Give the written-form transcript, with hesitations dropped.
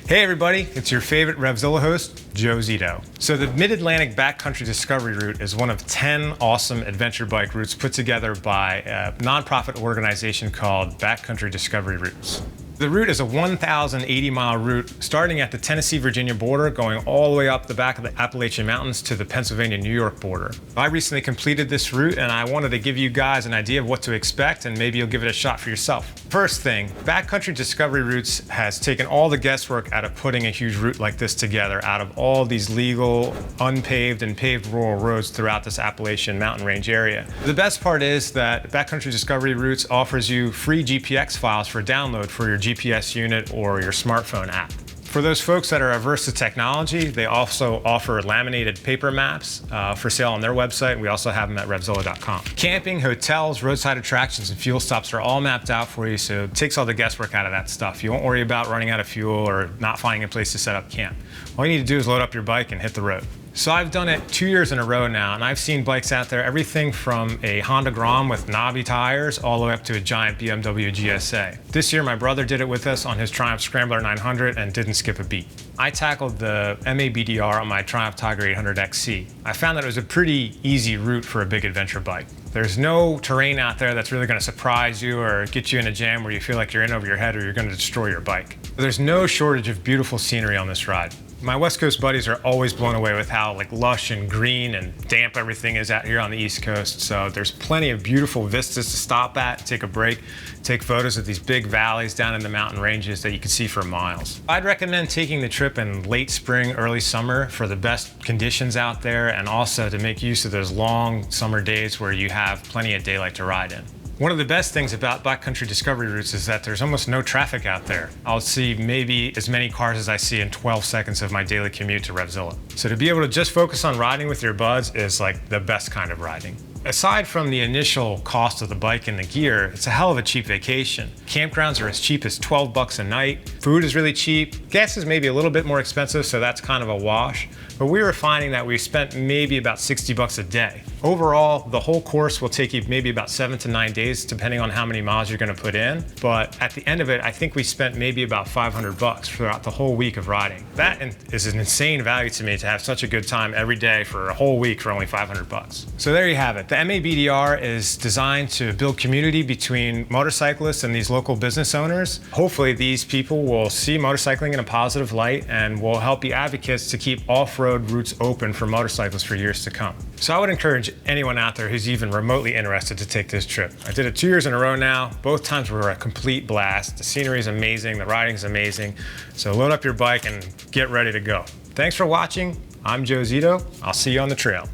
Hey everybody, it's your favorite RevZilla host, Joe Zito. So the Mid-Atlantic Backcountry Discovery Route is one of 10 awesome adventure bike routes put together by a nonprofit organization called Backcountry Discovery Routes. The route is a 1,080-mile route starting at the Tennessee-Virginia border, going all the way up the back of the Appalachian Mountains to the Pennsylvania-New York border. I recently completed this route and I wanted to give you guys an idea of what to expect, and maybe you'll give it a shot for yourself. First thing, Backcountry Discovery Routes has taken all the guesswork out of putting a huge route like this together out of all these legal, unpaved and paved rural roads throughout this Appalachian mountain range area. The best part is that Backcountry Discovery Routes offers you free GPX files for download for your GPS unit or your smartphone app. For those folks that are averse to technology, they also offer laminated paper maps for sale on their website. We also have them at RevZilla.com. Camping, hotels, roadside attractions, and fuel stops are all mapped out for you, so it takes all the guesswork out of that stuff. You won't worry about running out of fuel or not finding a place to set up camp. All you need to do is load up your bike and hit the road. So I've done it 2 years in a row now, and I've seen bikes out there, everything from a Honda Grom with knobby tires all the way up to a giant BMW GSA. This year, my brother did it with us on his Triumph Scrambler 900 and didn't skip a beat. I tackled the MABDR on my Triumph Tiger 800 XC. I found that it was a pretty easy route for a big adventure bike. There's no terrain out there that's really going to surprise you or get you in a jam where you feel like you're in over your head or you're going to destroy your bike. There's no shortage of beautiful scenery on this ride. My West Coast buddies are always blown away with how lush and green and damp everything is out here on the East Coast. So there's plenty of beautiful vistas to stop at, take a break, take photos of these big valleys down in the mountain ranges that you can see for miles. I'd recommend taking the trip in late spring, early summer for the best conditions out there, and also to make use of those long summer days where you have plenty of daylight to ride in. One of the best things about Backcountry Discovery Routes is that there's almost no traffic out there. I'll see maybe as many cars as I see in 12 seconds of my daily commute to RevZilla. So to be able to just focus on riding with your buds is like the best kind of riding. Aside from the initial cost of the bike and the gear, it's a hell of a cheap vacation. Campgrounds are as cheap as 12 bucks a night. Food is really cheap. Gas is maybe a little bit more expensive, so that's kind of a wash. But we were finding that we spent maybe about 60 bucks a day. Overall, the whole course will take you maybe about 7 to 9 days, depending on how many miles you're gonna put in. But at the end of it, I think we spent maybe about 500 bucks throughout the whole week of riding. That is an insane value to me to have such a good time every day for a whole week for only 500 bucks. So there you have it. The MABDR is designed to build community between motorcyclists and these local business owners. Hopefully these people will see motorcycling in a positive light and will help be advocates to keep off-road routes open for motorcyclists for years to come. So I would encourage anyone out there who's even remotely interested to take this trip. I did it 2 years in a row now. Both times were a complete blast. The scenery is amazing, the riding is amazing. So load up your bike and get ready to go. Thanks for watching. I'm Joe Zito. I'll see you on the trail.